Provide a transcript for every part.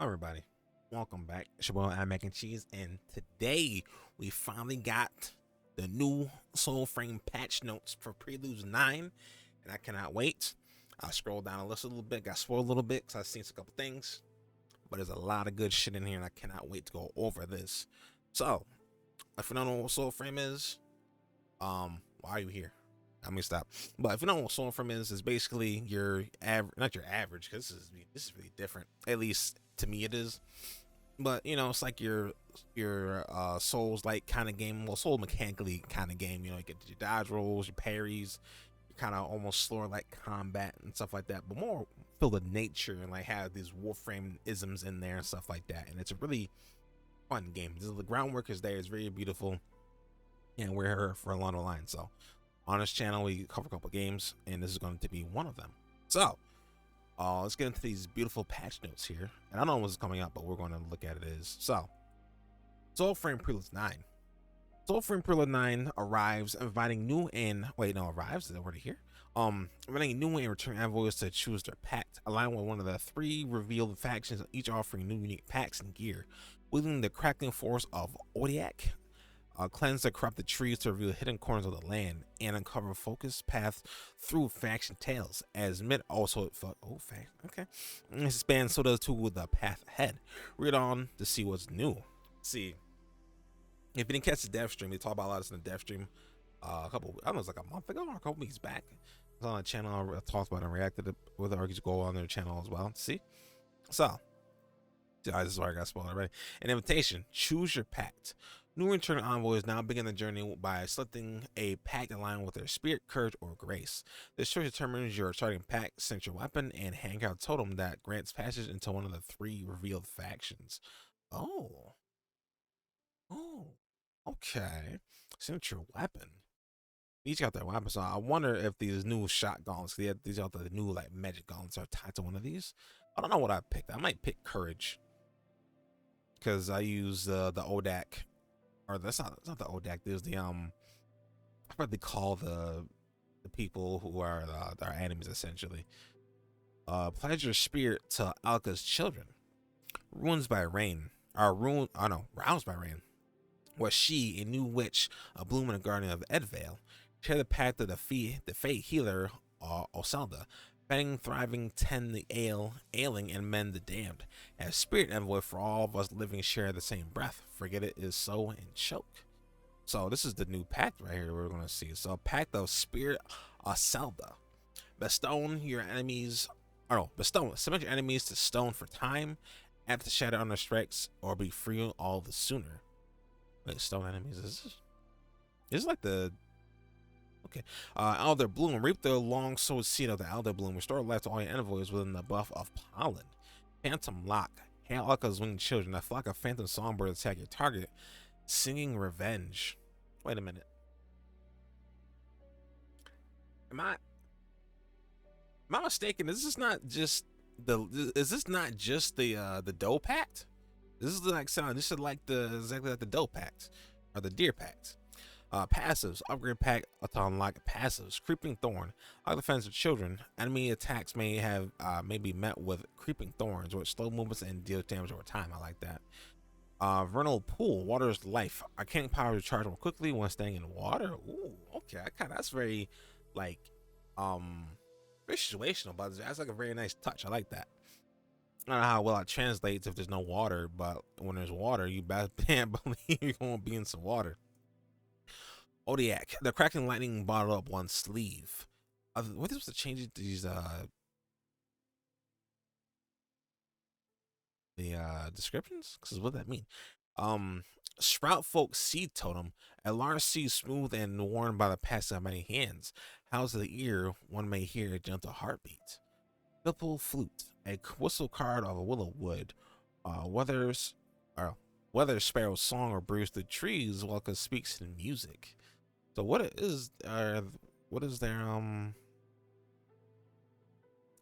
Everybody, welcome back. It's your boy Lmacncheese, and today we finally got the new Soulframe patch notes for Prelude 9, and I cannot wait. I scrolled down a list a little bit, got spoiled a little bit because I've seen a couple things, but there's a lot of good shit in here, and I cannot wait to go over this. So, if you don't know what Soulframe is, why are you here? Let me stop. But if you don't know what Soulframe is, it's basically your average, not your average, because this is really different. At least to me, it is. But it's like your Souls like kind of game, well, Soul mechanically kind of game. You get your dodge rolls, your parries, your kind of almost slower like combat and stuff like that, but more filled with nature and like have these Warframe isms in there and stuff like that. And it's a really fun game. The groundwork is there. It's very beautiful, and we're here for a long line. So on this channel, we cover a couple games, and this is going to be one of them. So let's get into these beautiful patch notes here. And I don't know what's coming up, but we're going to look at it is. So, Soulframe Prelude 9. Soulframe Prelude 9 arrives, inviting new and arrives. Is it already here? Inviting new and returning envoys to choose their pact, aligning with one of the 3 revealed factions, each offering new unique packs and gear, wielding the crackling force of Odiak. Cleanse the corrupted trees to reveal hidden corners of the land and uncover focused paths through faction tales. As mid also okay, expands, so does too with the path ahead. Read on to see what's new. See, if you didn't catch the dev stream, they talk about a lot of this in the dev stream. I don't know, it was like a month ago or a couple weeks back. It's on the channel. I talked about it and reacted with it, or you go on their channel as well. See, so this is where I got spoiled already. An invitation: choose your pact. New return envoys now begin the journey by selecting a pact aligned with their spirit, courage, or grace. This choice determines your starting pact, signature weapon, and handcraft totem that grants passage into one of the 3 revealed factions. Oh, okay. Signature weapon. Each got their weapon, so I wonder if these new shot gauntlets, these are the new like magic gauntlets, are tied to one of these. I don't know what I picked. I might pick courage because I use the ODAC. Or that's not the ODAC. There's the what they call the people who are our enemies essentially. Pledge your spirit to Alka's children. Ruins by rain. Roused by rain. Was she a new witch, a bloom in the garden of Edvale? Share the path of the Fey healer, Oselda. Fighting, thriving, tend the ailing, and mend the damned. As spirit envoy for all of us living share the same breath. Forget it is so and choke. So this is the new pact right here we're going to see. So pact of spirit Oselda. Bestow your enemies, submit your enemies to stone for time, add the shadow on their strikes, or be free all the sooner. Wait, stone enemies, is this like the okay. Elder Bloom. Reap the long sword seed of the Elder Bloom. Restore life to all your envoys within the buff of pollen. Phantom Lock. Hail Alka's winged children. A flock of phantom songbirds attack your target, singing revenge. Wait a minute. Am I mistaken? Is this not just the Doe Pact? This is like sound. This is like exactly like the Doe Pact or the Deer Pact. Passives. Upgrade pack to unlock passives. Creeping Thorn. Other defensive children. Enemy attacks may be met with Creeping Thorns, which slow movements and deal damage over time. I like that. Vernal Pool. Water is life. Arcane power to charge more quickly when staying in water. Ooh, okay. That's very like very situational, but that's like a very nice touch. I like that. I don't know how well it translates if there's no water, but when there's water, you can't believe you're gonna be in some water. Odiak, the cracking lightning bottled up one sleeve. What is the change these descriptions? Because what does that mean? Sprout Folk Seed Totem, a large seed smooth and worn by the passing of many hands. Housed to the ear, one may hear a gentle heartbeat. Ripple Flute, a whistle card of a willow wood. Whether sparrow's song or brews through trees, Welcome speaks in music. So what is their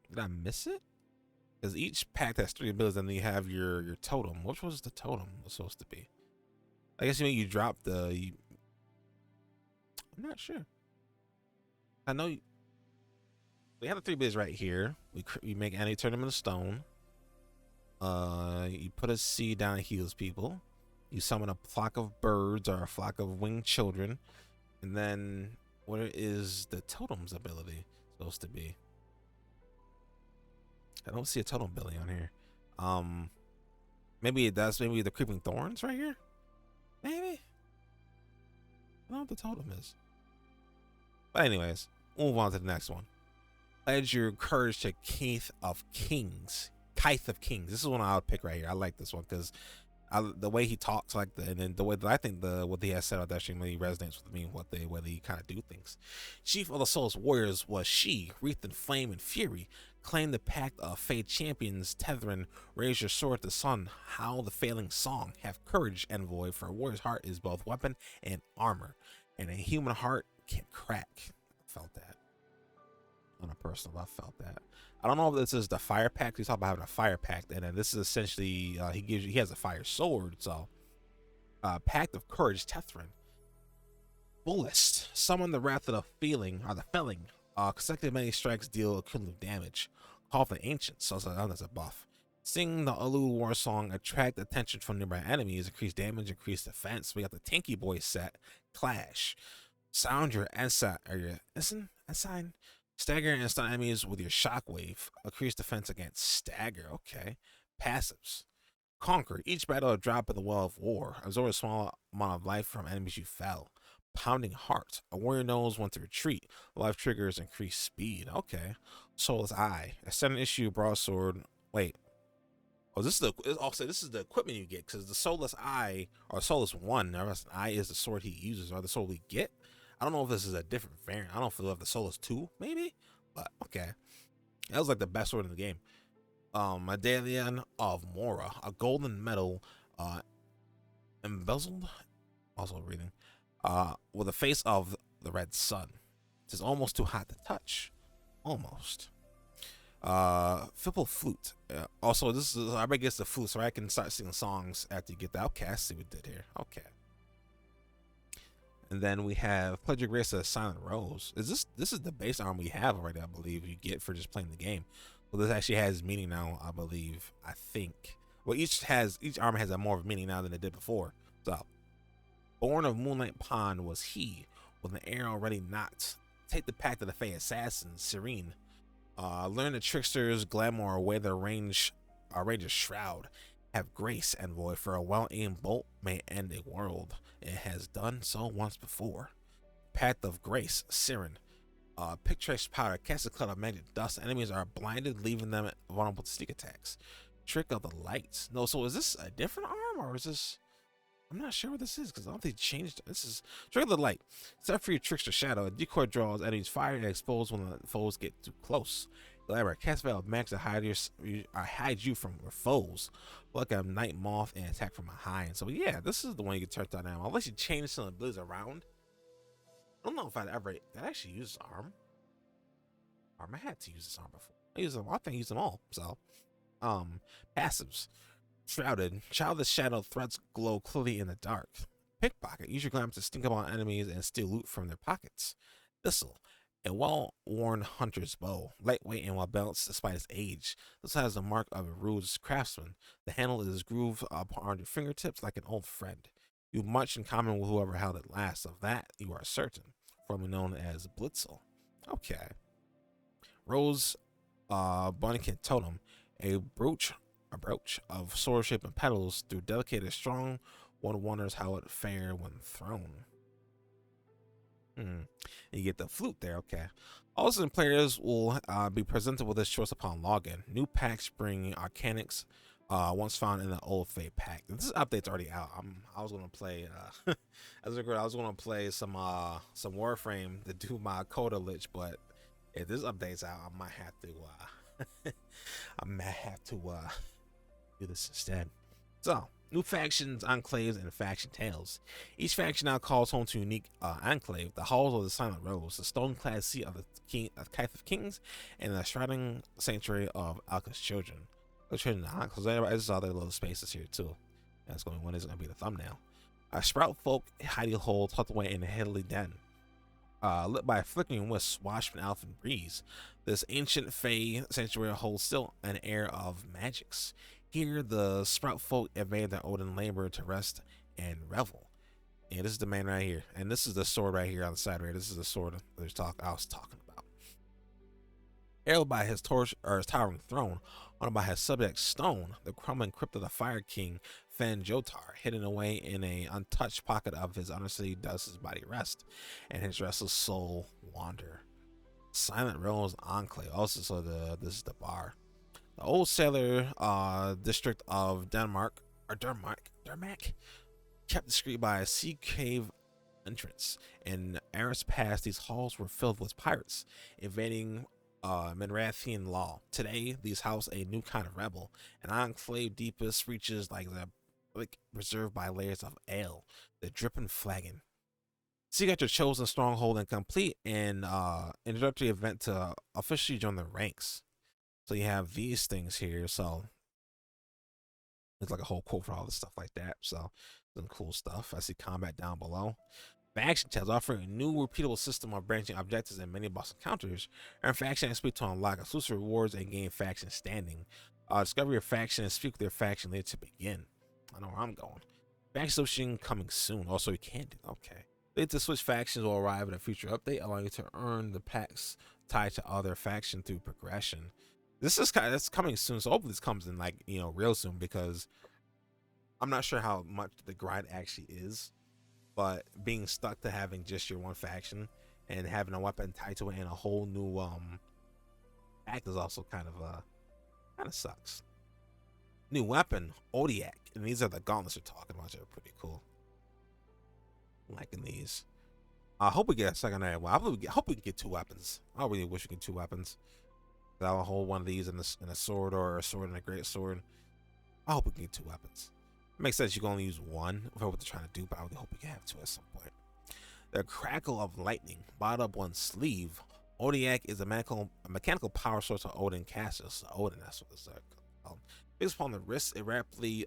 did I miss it? Because each pack has 3 abilities, and then you have your totem. Which was the totem was supposed to be? I guess you drop I'm not sure. I know we have the 3 abilities right here. We make any turn them into stone. You put a seed down and heals people. You summon a flock of birds or a flock of winged children. And then what is the totem's ability supposed to be? I don't see a totem ability on here. Maybe it does. Maybe the creeping thorns right here. Maybe. I don't know what the totem is. But anyways, move on to the next one. Pledge your courage to Keith of Kings. Kith of Kings. This is one I'll pick right here. I like this one because the way he talks, like and then the way that I think what he has said out that stream really resonates with me. What they kind of do things. Chief of the Soul's warriors was she, wreathed in flame and fury. Claim the pact of Fate champions, tethering. Raise your sword to sun. Howl the failing song. Have courage, envoy. For a warrior's heart is both weapon and armor, and a human heart can crack. I felt that on a personal. I felt that. I don't know if this is the fire pact. He's talking about having a fire pact, and then this is essentially he has a fire sword. So, pact of courage, tethering. Fullest. Summon the wrath of the feeling or the felling. Consecutive many strikes deal cumulative damage. Call for ancients, so that's a buff. Sing the Ulu war song, attract attention from nearby enemies, increase damage, increase defense. We got the Tanky Boy set, Clash. Sound your ensign, stagger and stun enemies with your shockwave. Increase defense against stagger. Okay. Passives. Conquer. Each battle a drop in the well of war. Absorb a small amount of life from enemies you fell. Pounding heart. A warrior knows when to retreat. Life triggers increase speed. Okay. Soulless Eye. Extend an issue broadsword. Wait. Oh, this is the equipment you get, because the Soulless Eye or Soulless One, the eye is the sword he uses or the sword we get. I don't know if this is a different variant. I don't know if we have the Soulless 2, maybe, but okay. That was like the best sword in the game. Medallion of Mora, a golden medal, embezzled. Also reading. With the face of the red sun. It's almost too hot to touch. Almost. Fipple flute. Also, this is I guess the flute, so I can start singing songs after you get that. Okay, I see what we did here. Okay. And then we have Pledge Your Grace of Silent Rose. This is the base arm we have already, I believe, you get for just playing the game. Well, this actually has meaning now, I believe. I think. Well, each armor has a more of a meaning now than it did before. So, born of Moonlight Pond was he, with an arrow already knocked. Take the pact of the Fey Assassin, Serene. Learn the trickster's glamour, wear the ranger's shroud. Have grace, envoy, for a well-aimed bolt may end a world. It has done so once before. Path of Grace, Siren. Pictrace powder, cast a cloud of magic dust. Enemies are blinded, leaving them vulnerable to sneak attacks. Trick of the Lights. No, so is this a different arm, or is this... I'm not sure what this is, because I don't think they changed it. This is Trick of the Light. Set for your trickster shadow. A decoy draws enemies fire and expose when the foes get too close. Glamour. Cast Veil of Max to hide you from your foes. Like a night moth and attack from behind. So yeah, this is the one you can turn down now. Unless you change some of the abilities around. I don't know if I'd actually use this arm. I had to use this arm before. I think I used them all. So passives. Shrouded. Childish shadow threats glow clearly in the dark. Pickpocket. Use your glamour to stink up on enemies and steal loot from their pockets. Thistle. A well-worn hunter's bow. Lightweight and well-balanced despite its age. This has the mark of a rude craftsman. The handle is grooved upon your fingertips like an old friend. You have much in common with whoever held it last. Of that, you are certain. Formerly known as Blitzel. Okay. Rose Bunnikin Totem. A brooch of sword-shaped petals through delicate and strong. One wonders how it fare when thrown. You get the flute there. Okay. Also, players will be presented with this choice upon login. New packs bring arcanics once found in the old Fate pack. This update's already out. I was gonna play. I was gonna play some Warframe to do my Coda Lich, but if this update's out, I might have to do this instead. So, new factions, enclaves, and faction tales. Each faction now calls home to a unique enclave, the halls of the Silent Rose, the stone-clad seat of the Kith of Kings, and the shrouding sanctuary of Alka's children. Because there's other little spaces here too. That's going to be the thumbnail. A sprout folk hidey hole tucked away in a hiddly den. Lit by a flickering wisp washed from elfin breeze. This ancient fey sanctuary holds still an air of magics. Here, the Sprout folk invade their Odin labor to rest and revel. And this is the man right here, and this is the sword right here on the side. Right, this is the sword I was talking about. Held by his torch or his towering throne, honored by his subject Stone, the crumbling crypt of the Fire King Fen Jotar, hidden away in a untouched pocket of his undercity, does his body rest, and his restless soul wander. Silent Rose Enclave. Also, so this is the bar. The old sailor district of Denmark or Dermac, kept discreet by a sea cave entrance. In eras past, these halls were filled with pirates invading Minrathian law. Today, these house a new kind of rebel, an enclave deepest reaches like preserved by layers of ale, the dripping flagon. So you got your chosen stronghold and complete an introductory event to officially join the ranks. So you have these things here. So it's like a whole quote for all this stuff like that. So some cool stuff. I see combat down below. Faction tabs offering a new repeatable system of branching objectives and many boss encounters. Earn faction XP to unlock exclusive rewards and gain faction standing. Discover your faction and speak with your faction later to begin. I know where I'm going. Faction switching coming soon. Also, you can do okay. Later to switch factions will arrive in a future update, allowing you to earn the packs tied to other faction through progression. This is that's coming soon, so hopefully this comes in like real soon, because I'm not sure how much the grind actually is, but being stuck to having just your one faction and having a weapon tied to it and a whole new act is also kind of sucks. New weapon, Odiak, and these are the gauntlets we're talking about. They're pretty cool. I'm liking these. I hope we get a secondary. Well, I hope we can get two weapons. I really wish we could get two weapons. I'll hold one of these in a sword, or a sword and a great sword. I hope we can get two weapons. It makes sense you can only use one for what they're trying to do, but I really hope we can have two at some point. The Crackle of Lightning, bottled up one sleeve. Odiak is a mechanical power source of Odin castles. Odin, that's what it's called. Based upon the wrist, it rapidly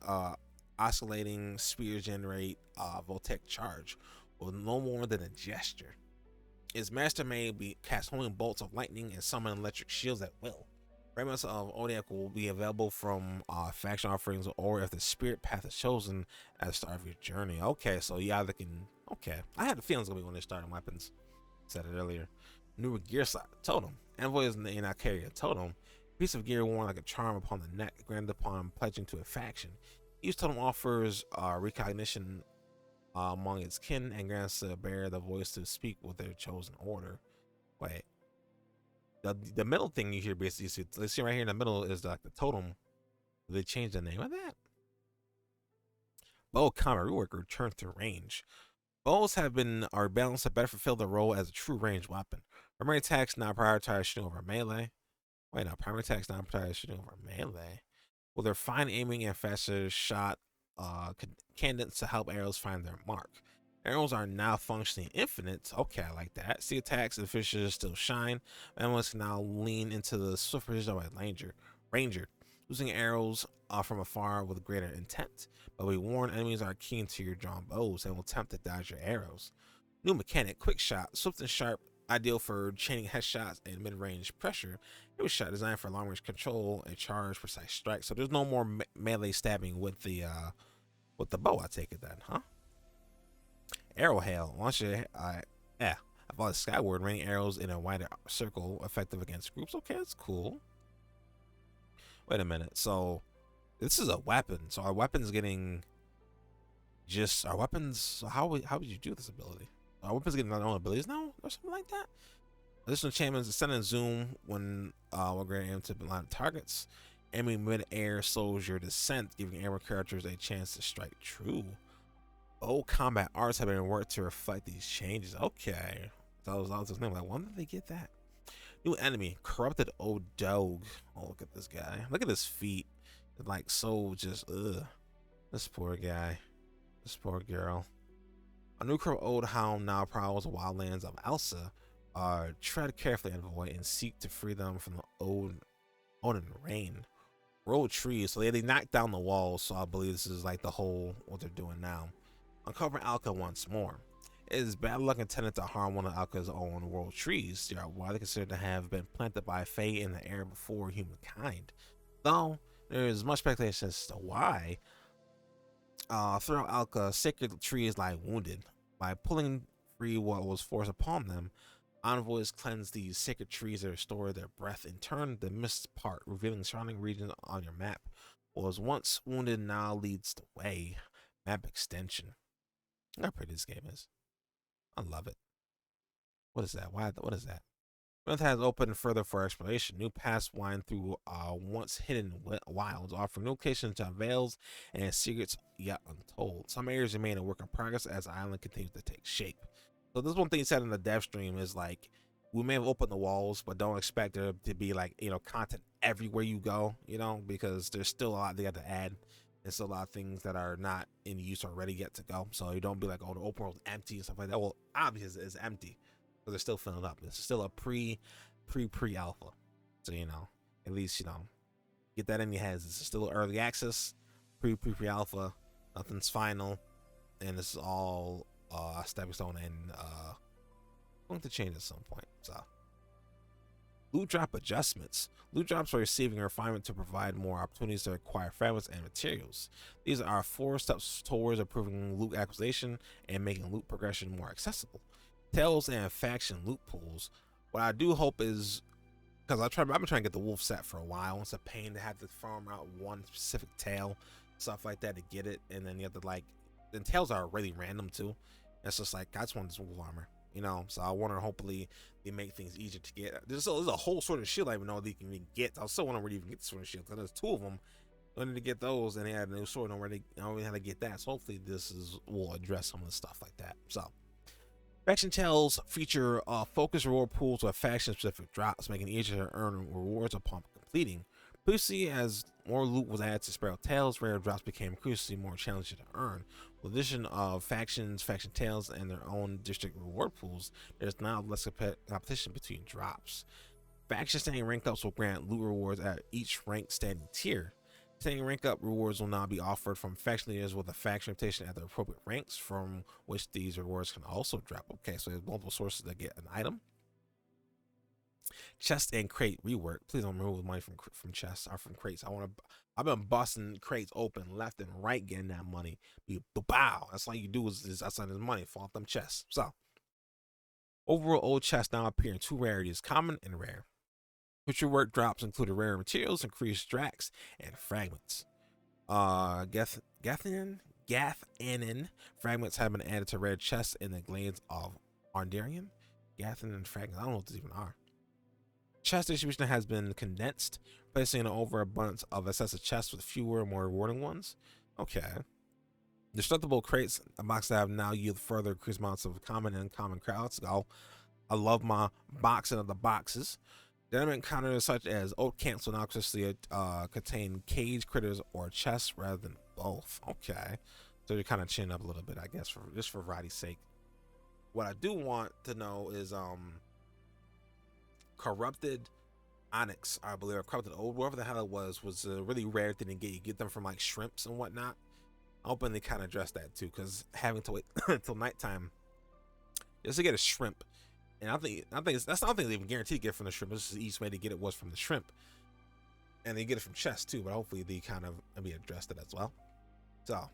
oscillating spears generate voltaic charge with no more than a gesture. Its master may be cast homing bolts of lightning and summon electric shields at will. Fragments of Odiak will be available from faction offerings, or if the spirit path is chosen at the start of your journey. Okay, so you either can. Okay, I had a feeling it's gonna be when they're starting weapons. Said it earlier. Newer gear slot, totem. Envoys may not carry a totem. Piece of gear worn like a charm upon the neck, granted upon pledging to a faction. Each totem offers recognition among its kin and grants the bearer the voice to speak with their chosen order. Wait, the middle thing you hear basically, let's see right here in the middle is like the totem. They changed the name of that. Bow combat rework return to range. Bows are balanced to better fulfill the role as a true range weapon. Primary attacks now prioritize shooting over melee. Wait, no, primary attacks now prioritize shooting over melee. With their fine aiming and faster shot cadence to help arrows find their mark. Arrows are now functionally infinite. Okay, I like that. See attacks and fishes still shine. Enemies can now lean into the swift precision of a ranger, using arrows from afar with greater intent. But we warn, enemies are keen to your drawn bows and will attempt to dodge your arrows. New mechanic, quick shot, swift and sharp, ideal for chaining headshots and mid-range pressure. It was shot designed for long-range control and charge precise strike. So there's no more melee stabbing with the bow. I take it then, huh? Arrow hail. Launch it. I thought skyward, raining arrows in a wider circle, effective against groups. Okay, that's cool. Wait a minute. So this is a weapon. So our weapon's getting our weapons. So how would you do this ability? Our weapons getting their own abilities now, or something like that. Additional enchantments extend and zoom when we're going to aim to line targets. Aiming mid-air slows your descent, giving armor characters a chance to strike true. Old combat arts have been worked to reflect these changes. Okay, that was his name. Like, when did they get that? New enemy, corrupted old dog. Oh, look at this guy. Look at his feet. Like, so just this poor guy, this poor girl. A new corrupt old hound now prowls the wildlands of Elsa. Tread carefully, envoy, and seek to free them from the old Odin rain. Roll trees, so they knocked down the walls. So I believe this is like the whole what they're doing now. Uncover Alka once more. It is bad luck intended to harm one of Alka's own world trees. They are widely considered to have been planted by Fae in the air before humankind. Though There's much speculation as to why. Throughout Alka, sacred trees lie wounded. By pulling free what was forced upon them, envoys cleanse these sacred trees to restore their breath. In turn, the mist part, revealing the surrounding region on your map, was once wounded, now leads the way. Map extension. How pretty this game is. I love it. What is that? What is that? North has opened further for exploration. New paths wind through once hidden wilds, offering new locations to unveils and secrets yet untold. Some areas remain a work in progress as the island continues to take shape. So this one thing he said in the dev stream is like, we may have opened the walls, but don't expect there to be like, content everywhere you go, because there's still a lot they got to add. There's still a lot of things that are not in use or ready yet to go. So you don't be like, oh, the open world's empty and stuff like that. Well, obviously it's empty. But they're still filling up. It's still a pre alpha. So at least get that in your heads. It's still early access, pre alpha. Nothing's final, and this is all a stepping stone and going to change at some point. So loot drop adjustments. Loot drops are receiving a refinement to provide more opportunities to acquire fragments and materials. These are 4 steps towards improving loot acquisition and making loot progression more accessible. Tails and faction loot pools. What I do hope is, because I've been trying to get the wolf set for a while. It's a pain to have to farm out one specific tail, stuff like that to get it, and then you have to the tails are really random too. It's just like, I just want this wolf armor, So I want to hopefully they make things easier to get. There's a whole sort of shield I even know they can even get. I still want to really even get the sword and shield because there's 2 of them. I need to get those, and they had a new sword already. I don't know how to get that. So hopefully will address some of the stuff like that. So. Faction Tails feature focus reward pools with faction-specific drops, making it easier to earn rewards upon completing. Previously, as more loot was added to Sparrow Tails, rare drops became increasingly more challenging to earn. With the addition of faction tails, and their own district reward pools, there's now less competition between drops. Faction standing rank ups will grant loot rewards at each ranked standing tier. Standing rank up rewards will now be offered from faction leaders with a faction reputation at the appropriate ranks, from which these rewards can also drop. Okay, so there's multiple sources to get an item. Chest and crate rework. Please don't remove money from chests or from crates. I've been busting crates open left and right, getting that money. Bow. That's all you do is outside this money, fall off them chests. So overall, old chests now appear in 2 rarities: common and rare. Future work drops included rare materials, increased drax, and fragments. Gathanin fragments have been added to rare chests in the glades of Arndarian. Gathanin fragments, I don't know what these even are. Chest distribution has been condensed, placing an overabundance of excessive chests with fewer, more rewarding ones. Okay. Destructible crates, a box that have now yield further increased amounts of common and uncommon crowds. I love my boxing of the boxes. Dynamic encounters such as oak camps will now consistently contain cage critters or chests rather than both. Okay, so you're kind of chinning up a little bit, I guess, just for variety's sake. What I do want to know is corrupted onyx, I believe, or corrupted old, whatever the hell it was a really rare thing to get. You get them from like shrimps and whatnot. I'm hoping they kind of address that too, because having to wait until nighttime just to get a shrimp. And I think that's not they even guaranteed to get from the shrimp. This is the easiest way to get it was from the shrimp, and they get it from chests too. But hopefully they kind of be addressed it as well. So,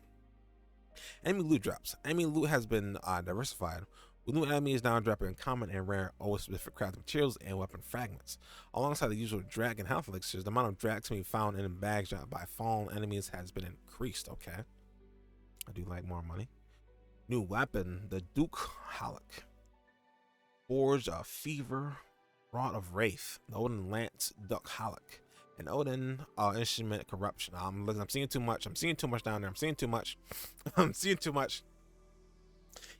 enemy loot drops. Enemy loot has been diversified. With new enemies now dropping common and rare, always specific crafting materials and weapon fragments. Alongside the usual drag and health elixirs, the amount of drags to be found in bags dropped by fallen enemies has been increased. Okay, I do like more money. New weapon, the Duke Halleck. Forge of Fever, Rod of Wraith, Odin Lance, Duck Halleck, and Odin Instrument Corruption. I'm seeing too much. I'm seeing too much down there. I'm seeing too much. I'm seeing too much.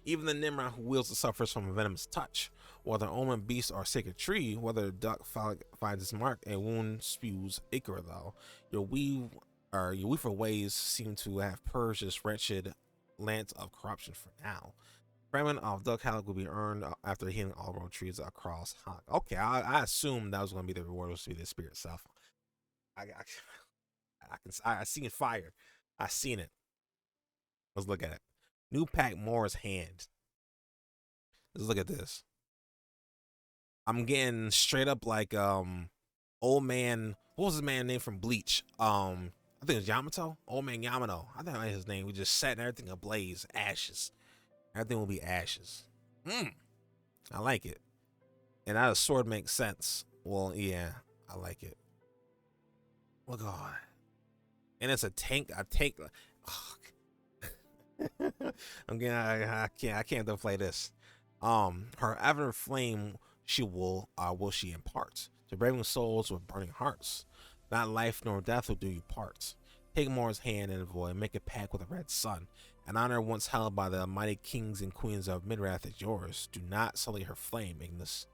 Even the Nimrod who wields it suffers from a venomous touch. Whether omen beast or sacred tree, whether the duck finds its mark, a wound spews ichor though. Your weaver ways seem to have purged this wretched lance of corruption for now. Fragment of Duck Halleck will be earned after healing all road trees across Halleck. Okay, I assumed that was going to be the reward, was to be the spirit self. I seen fire. I seen it. Let's look at it. New pack Moore's Hand. Let's look at this. I'm getting straight up like Old man, what was his man name from Bleach? I think it was Yamato. Old man Yamato. I think that's his name. We just set everything ablaze, ashes. Everything will be ashes. I like it. And that sword makes sense. Well, yeah, I like it. Look on. And it's a tank. A tank. Oh, I'm getting. I can't play this. Her ever flame will she impart to braving souls with burning hearts. Not life nor death will do you part. Take More's hand in the void, make a pact with the red sun. An honor once held by the mighty kings and queens of Midrath is yours. Do not sully her flame, Ignis.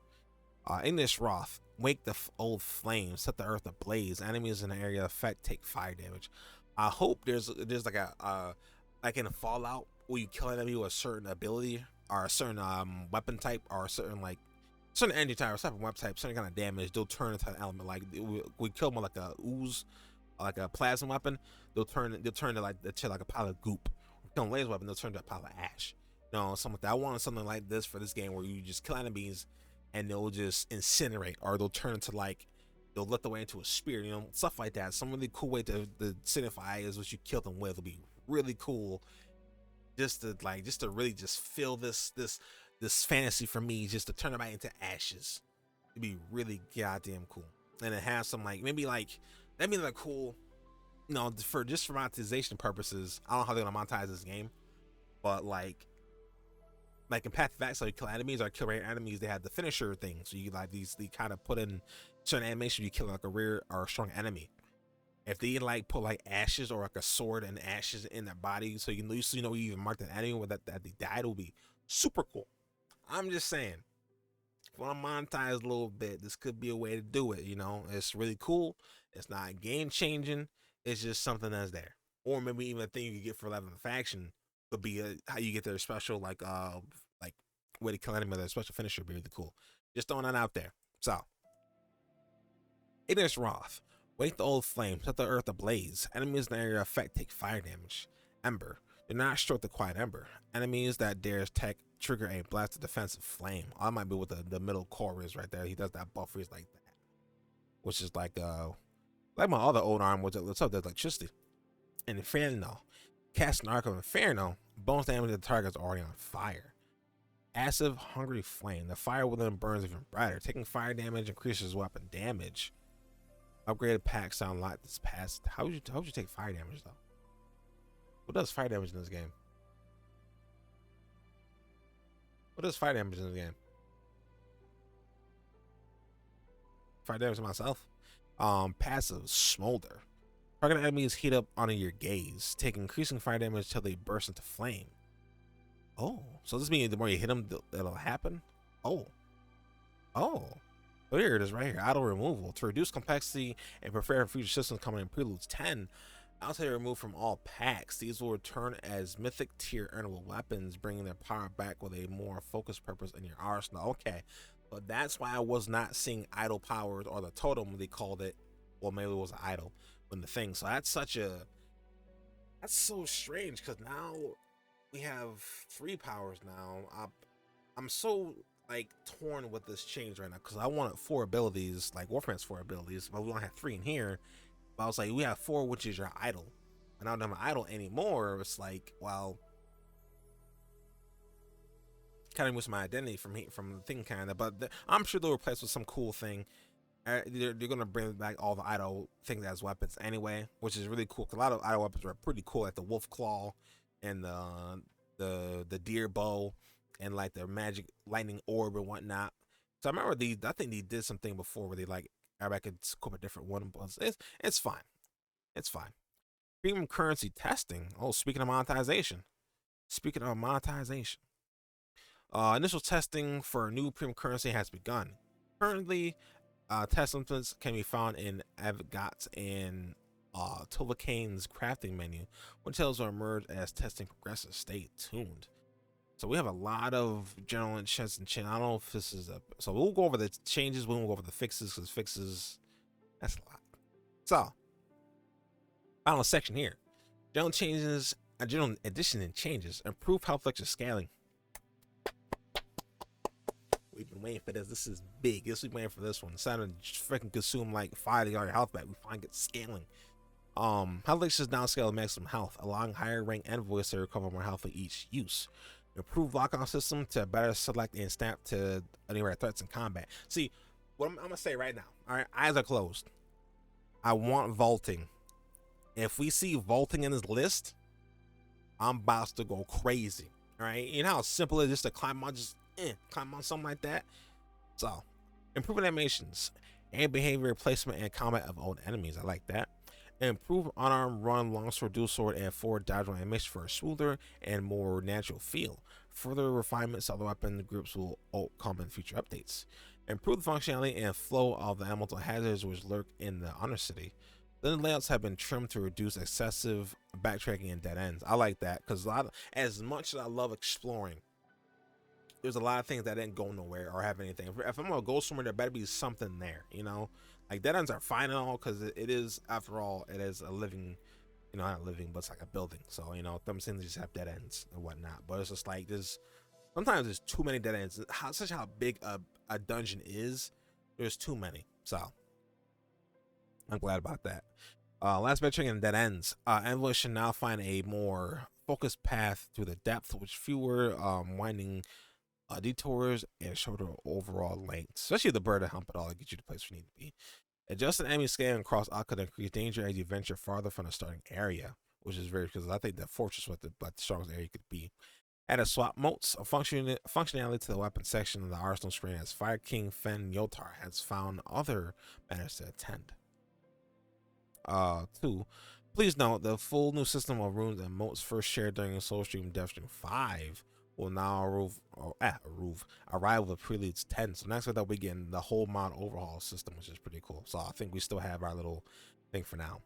Ignis Wrath, wake the old flame, set the earth ablaze. Enemies in the area of effect take fire damage. I hope there's like a like in a Fallout where you kill an enemy with a certain ability or a certain weapon type or a certain like certain energy type or certain weapon type, certain kind of damage. They'll turn into an element. Like we kill them with like a ooze, like a plasma weapon. They'll turn to like a pile of goop. We kill them laser weapon. They'll turn to a pile of ash. You know, something like that. I wanted something like this for this game where you just kill enemies and they'll just incinerate, or they'll turn into like they'll let the way into a spear, you know, stuff like that. Some really cool way to signify is what you kill them with. It'll be really cool, just to really just feel this fantasy for me, just to turn it back into ashes. It'd be really goddamn cool, and it has some like maybe like cool, you know, for monetization purposes. I don't know how they're gonna monetize this game, but like in Path of Exile, you kill enemies or kill rare enemies, they have the finisher thing. So you like they kind of put in certain animation, you kill like a rare or a strong enemy. If they like put like ashes or like a sword and ashes in their body, so you know you even mark an enemy with that they died, will be super cool. I'm just saying, if I want to monetize a little bit, this could be a way to do it. You know, it's really cool. It's not game changing. It's just something that's there. Or maybe even a thing you get for 11th faction could be how you get their special like way to kill enemy with their special finisher. Would be really cool. Just throwing that out there. So, Ignis Wrath. Wake the old flame, set the earth ablaze. Enemies in the area of effect take fire damage. Ember. Do not stroke the quiet ember. Enemies that dares tech trigger a blast of defensive flame. I might be what the middle core is right there. He does that buff where he's like that. Which is like my other old arm, which looks up, there's electricity. And Inferno. Cast an arc of Inferno. Bonus damage to the target is already on fire. Passive Hungry Flame. The fire within burns even brighter. Taking fire damage increases weapon damage. Upgraded packs sound like this past. How would you take fire damage though? What does fire damage in this game? What does fire damage in this game? Fire damage to myself. Passive Smolder. Target enemies heat up under your gaze, take increasing fire damage till they burst into flame. Oh, so this means the more you hit them, it'll happen. Oh. So here it is right here. Auto removal. To reduce complexity and prepare for future systems coming in Preludes 10, auto remove from all packs. These will return as mythic tier earnable weapons, bringing their power back with a more focused purpose in your arsenal. Okay, but that's why I was not seeing idle powers or the totem they called it. Well, maybe it was idle when the thing. So that's so strange because now we have 3 powers now. I'm so like torn with this change right now because I wanted 4 abilities, like Warframe has 4 abilities, but we only have 3 in here. But I was like, we have 4, which is your idle, and I don't have an idle anymore. It's like, well, kind of miss my identity from the thing, kind of. But I'm sure they'll replace with some cool thing. They're gonna bring back all the idle things as weapons anyway, which is really cool. Cause a lot of idle weapons are pretty cool, like the wolf claw and the deer bow and like the magic lightning orb and whatnot. So I remember I think they did something before where they like everybody could equip a different one, but it's fine. It's fine. Premium currency testing. Oh, speaking of monetization. Initial testing for new premium currency has begun. Currently, test instances can be found in Avgat's and Tolkien's crafting menu, which tells will emerge as testing progresses. Stay tuned. So we have a lot of general enchants and chain. I don't know if this is so we'll go over the changes, we won't go over the fixes, because fixes, that's a lot. So, final section here. General changes, general addition and changes. Improve health lecture scaling. We've been waiting for this. This is big. We've been waiting for this one. It's time to freaking consume like 5 of your health back. We finally get scaling. Health Elixir is downscale maximum health, allowing higher rank envoys to recover more health for each use. Improve lockout system to better select and snap to any rare threats in combat. See, what I'm gonna say right now. All right, eyes are closed. I want vaulting. If we see vaulting in this list, I'm about to go crazy. All right, you know how simple it is just to climb on, climb on something like that. So, improving animations and behavior placement and combat of old enemies. I like that. Improve unarmed run, longsword, dual sword, and forward dodge animation for a smoother and more natural feel. Further refinements of the weapon groups will come in future updates. Improve the functionality and flow of the elemental hazards which lurk in the Undercity. The layouts have been trimmed to reduce excessive backtracking and dead ends. I like that because as much as I love exploring, there's a lot of things that didn't go nowhere or have anything. If I'm gonna go somewhere, there better be something there, you know. Like dead ends are fine and all because it is, after all, it is a living, you know, not living, but it's like a building. So you know, some things just have dead ends and whatnot. But it's just like sometimes there's too many dead ends. How big a dungeon is, there's too many. So I'm glad about that. Last mention in dead ends. Envoys should now find a more focused path through the depth, with fewer winding detours and shorter overall length, especially the bird to help it all get you to the place you need to be. Adjust the enemy scale and cross out could increase danger as you venture farther from the starting area, which is very, because I think that fortress was the strongest area could be. Add a swap motes, a functionality to the weapon section of the arsenal screen, as Fire King Fen Yotar has found other matters to attend. 2. Please note the full new system of runes and motes first shared during Soulstream Deathstream 5 will now arrive with Preludes 10. So next week we get the whole mod overhaul system, which is pretty cool. So I think we still have our little thing for now.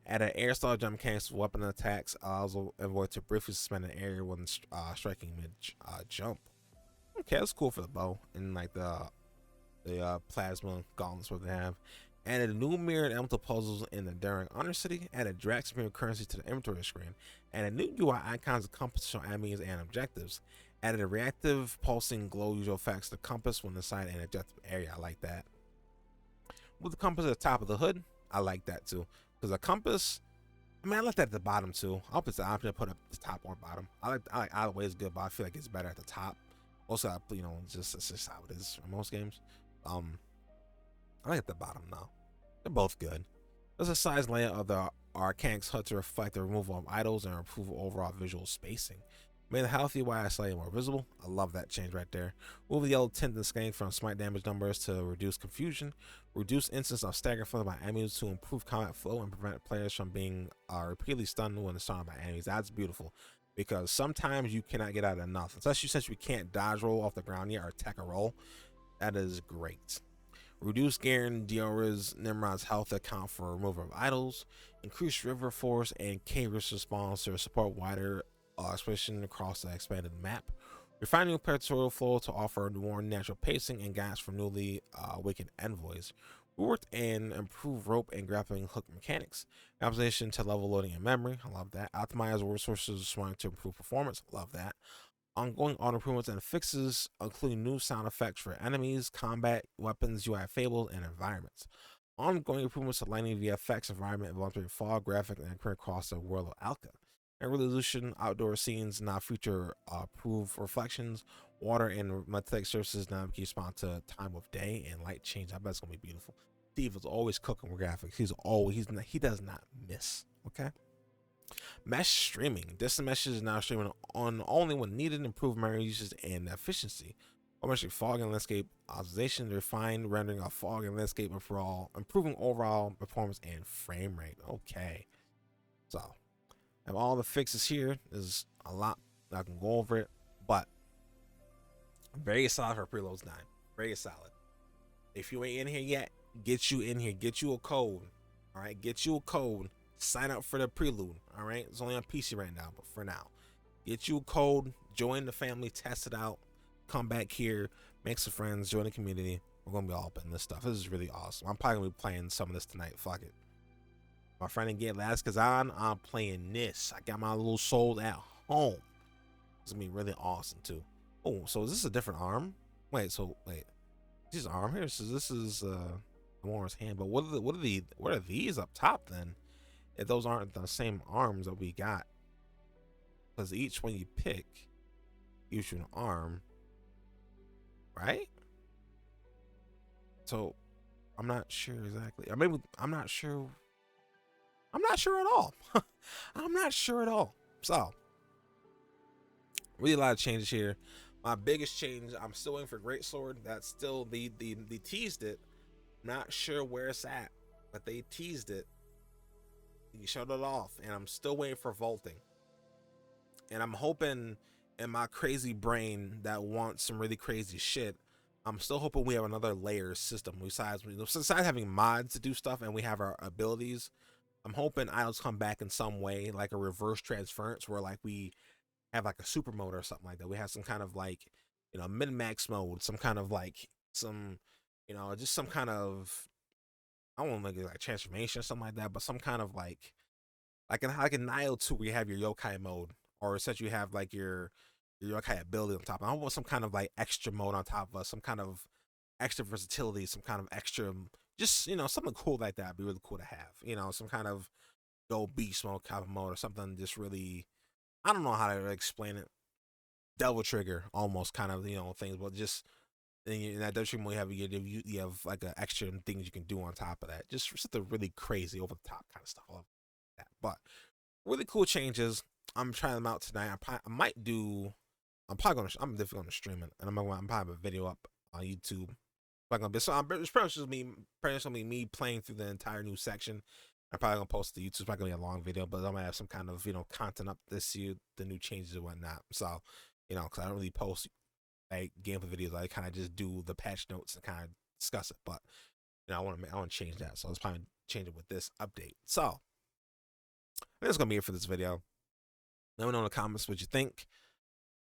Add an air style jump mechanics for weapon attacks, allows envoy to briefly suspend an area when striking mid jump. Okay, that's cool for the bow and like the plasma gauntlets what they have. Added new mirrored elemental puzzles in the Daring Undercity. Added Drax mirror currency to the inventory screen. Added new UI icons of compass to show enemies and objectives. Added a reactive pulsing glow usual effects to the compass when inside an objective area. I like that. With the compass at the top of the hood, I like that too. Because the compass, I mean, I like that at the bottom too. I'll put the option to put up the top or bottom. I like either way is good, but I feel like it's better at the top. Also, you know, it's just how it is for most games. I like at the bottom now. They're both good. There's a size layout of the Lmacncheese hut to reflect the removal of idols and improve overall visual spacing. Made the healthy UI slightly more visible. I love that change right there. Move the yellow tint and scanning from smite damage numbers to reduce confusion. Reduce instance of stagger flow by enemies to improve combat flow and prevent players from being repeatedly stunned when stunned by enemies. That's beautiful, because sometimes you cannot get out enough, especially since we can't dodge roll off the ground yet or attack a roll. That is great. Reduce Garen Diora's Nimrod's health account for removal of idols. Increase river force and cave response to support wider exploration across the expanded map. Refine new territorial flow to offer more natural pacing and guidance for newly awakened envoys. Reworked and improve rope and grappling hook mechanics. Optimization to level loading and memory. I love that. Optimize resources to improve performance. Love that. Ongoing auto improvements and fixes, including new sound effects for enemies, combat, weapons, UI fables, and environments. Ongoing improvements to lighting VFX, environment, voluntary fog, graphic, and current across the world of Alka. And resolution, outdoor scenes now feature proof reflections, water and metallic surfaces now can respond to time of day and light change. I bet it's gonna be beautiful. Steve is always cooking with graphics. He does not miss. Okay. Mesh streaming. Distant meshes is now streaming on only when needed, improve memory usage and efficiency. Especially fog and landscape optimization, refined rendering of fog and landscape overall, improving overall performance and frame rate. Okay, so I have all the fixes here. There's a lot. I can go over it, but very solid for Preludes 9. Very solid. If you ain't in here yet, get you in here. Get you a code. All right, get you a code. Sign up for the Prelude. All right, it's only on PC right now, but for now, get you a code, join the family, test it out, come back here, make some friends, join the community. We're gonna be all up in this stuff. This is really awesome. I'm probably gonna be playing some of this tonight. Fuck it. My friend didn't get last because I'm playing this. I got my little soul at home. It's gonna be really awesome too. Oh, so is this a different arm? Wait, so wait. This is arm here. So this is Lamora's hand. But what are these up top then? If those aren't the same arms that we got, because each one you pick gives you an arm, right? So I'm not sure exactly. I mean, I'm not sure. I'm not sure at all. I'm not sure at all. So really a lot of changes here. My biggest change, I'm still waiting for Greatsword. That's still they teased it. Not sure where it's at, but they teased it. You showed it off, and I'm still waiting for vaulting. And I'm hoping in my crazy brain that wants some really crazy shit, I'm still hoping we have another layer system besides having mods to do stuff and we have our abilities. I'm hoping items come back in some way, like a reverse transference, where like we have like a super mode or something like that. We have some kind of like, min max mode, some kind of like some, just some kind of, I don't want to like transformation or something like that, but some kind of like in Nile 2 where you have your yokai mode, or such you have like your yokai ability on top. I want some kind of like extra mode on top of us, some kind of extra versatility, some kind of extra, just something cool like that would be really cool to have. Some kind of go beast mode kind of mode or something just really, I don't know how to explain it. Devil Trigger almost kind of things, but just in that Devil Trigger mode you have like an extra things you can do on top of that. Just something really crazy over the top kind of stuff like that. But really cool changes. I'm trying them out tonight. I might do. I'm definitely gonna stream it, and I'm probably have a video up on YouTube. Like gonna be so. It's probably just me playing through the entire new section. I'm probably gonna post it to YouTube. It's probably gonna be a long video, but I'm gonna have some kind of content up this year, the new changes and whatnot. So, because I don't really post like gameplay videos. I kind of just do the patch notes and kind of discuss it. But I want to change that. So let's probably change it with this update. So I think that's gonna be it for this video. Let me know in the comments what you think.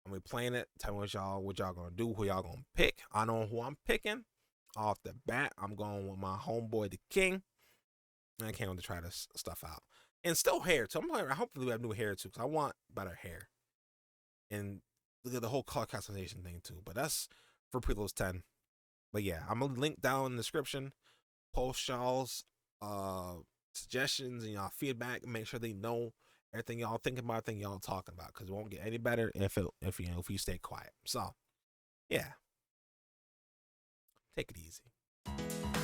I'm gonna be playing it. Tell me what y'all gonna do, who y'all gonna pick. I know who I'm picking. Off the bat, I'm going with my homeboy, the King. And I can't wait to try this stuff out. And still hair too. Hopefully we have new hair too, because I want better hair. And look at the whole color customization thing too. But that's for Prelude 10. But yeah, I'm gonna link down in the description. Post y'all's suggestions and y'all feedback. Make sure they know everything y'all thinking about, everything y'all talking about, because it won't get any better if you stay quiet. So yeah, take it easy.